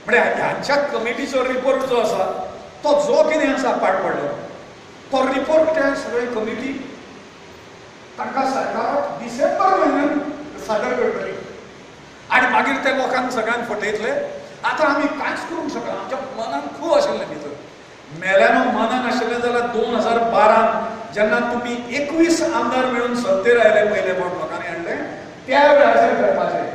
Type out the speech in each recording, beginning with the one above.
म्हणजे ह्यांच्या कमिटीचो रिपोर्ट जो आसा तो जो कितें आसा पाड पडलो तो रिपोर्ट त्या सगळे कमिटी तांकां सरकाराक डिसेंबर म्हयन्यात सादर करतली आनी मागीर ते लोकांक सगळ्यांक फटयतले. आतां आमी कांयच करूंक शकना. आमच्या मनान खूब आशिल्लें भितर. मेल्यानो मनान आशिल्लें जाल्यार 2012 जेन्ना तुमी 21 आमदार मेळून सत्तेर आयले पयले फावट लोकांनी हाडले त्या वेळाचेर करपाचें.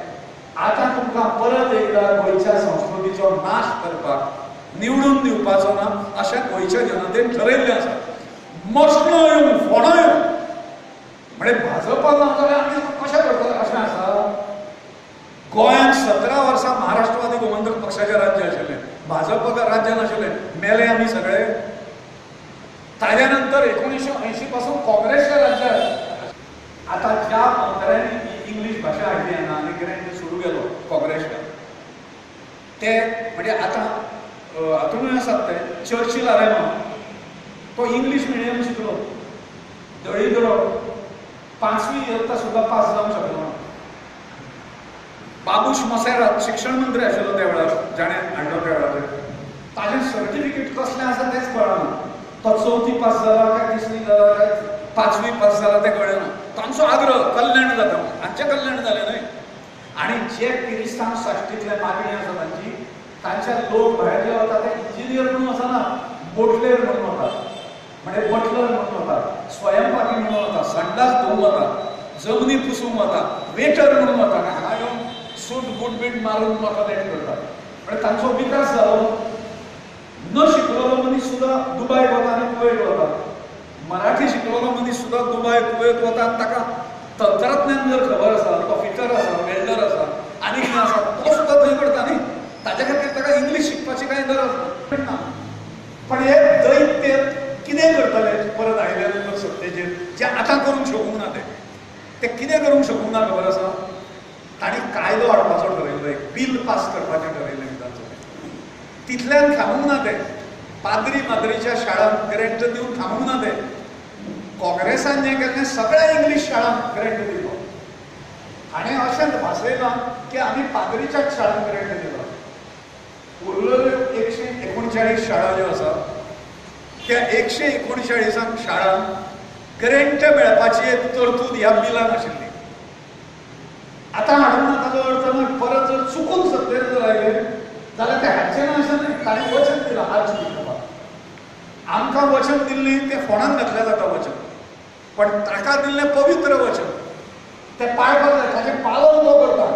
आतां तुमकां परत एकदा गोंयच्या संस्कृतीचो नाश करपाक निवडून दिवपाचो ना अशें गोंयच्या जनतेन ठरयल्लें आसा. मसलो येवं फोंडो येवं म्हणजे भाजप ना जाल्यार आमी कशें करतले अशें आसा. गोंयांत 17 वर्सां महाराष्ट्रवादी गोमंतक पक्षाचें राज्य आशिल्लें. भाजप राज्य नाशिल्लें. मेले आमी सगळे. ताज्या नंतर 1980 पासून काँग्रेसचें राज्य आशिल्लें. आतां ज्या पंगडांनी इंग्लीश भाशा हाडली हांगा आनी कितें सुरू केलो काँग्रेसच्या ते म्हणजे आतां हातूंय आसात ते चर्चिल आलेलो तो इंग्लीश मिडियम शिकलो दळिद्रो 5वी इयत्ता सुद्दां पास जावंक शकलो ना. बाबूश मसेरात शिक्षण मंत्री आशिल्लो त्या वेळार जाणें हाडलो त्या वेळार ताजें सर्टिफिकेट कसलें आसा तेंच कळना. तो 4थी पास जाला काय 3री जाला काय 5वी पास जाला तें कळना. तांचो आग्रह कल्याण जाता हांचें कल्याण जालें न्हय. आनी जे किरिस्तांव साश्टींतले मागणी आसा तांचे लोक भायर जे वता ते इंजिनियर म्हणून वचना बोटलेर म्हणून वतात. म्हणजे बटलर म्हणून वतात, स्वयंपाकी म्हणून वता, संडास धुवूंक वता, जमनी पुसूंक वता, वेटर म्हणून वता. हांगा येवन सूट बूट बीट मारून म्हाका लेट करतात. म्हणजे तांचो विकास जालो. न शिकलेलो मनीस सुद्दां दुबयक वता आनी कुवेत वता. मराठी शिकलेलो मनीस सुद्दां दुबय कुवेत वता आनी ताका तंत्रज्ञान जर खबर आसा तो फिटर आसा वेल्डर आसा आनी कितें आसा तो सुद्दां थंय करता न्ही. ताच्या खातीर ताका इंग्लीश शिकपाची कांय गरज ना. पण हे दैत्य कितें करतले परत आयल्या नंतर सत्तेचेर जे आतां करूंक शकूंक ना ते कितें करूंक शकूंक ना खबर आसा. तांणी कायदो हाडपाचो ठरयल्लो एक बील पास करपाचें ठरयल्लें ताचो. तितल्यान थांबूंक ना ते. पाद्री माद्रीच्या शाळांक ग्रँट दिवन थांबूंक ना ते. काँग्रेसान जें केल्लें सगळ्या इंग्लीश शाळांक ग्रँट दिलो. हाणें अशेंच भासयलां की आमी पाद्रीच्याच शाळांक ग्रँट दिलो. उरलेल्यो 139 शाळा ज्यो आसा त्या 139 शाळांक ग्रँट मेळपाची एक तरतूद ह्या बिलान आशिल्ली. आतां हाडून ताचो अर्थ ना परत जर चुकून सत्तेर जर आयले जाल्यार ते हाडचें ना अशें न्हय. ताणें वचन दिलां आज करपाक. आमकां वचन दिल्लें तें फोंडान घातलें जाता वचन. पण ताका दिल्लें पवित्र वचन तें पाळपाक जाय. ताचें पालन तो करता.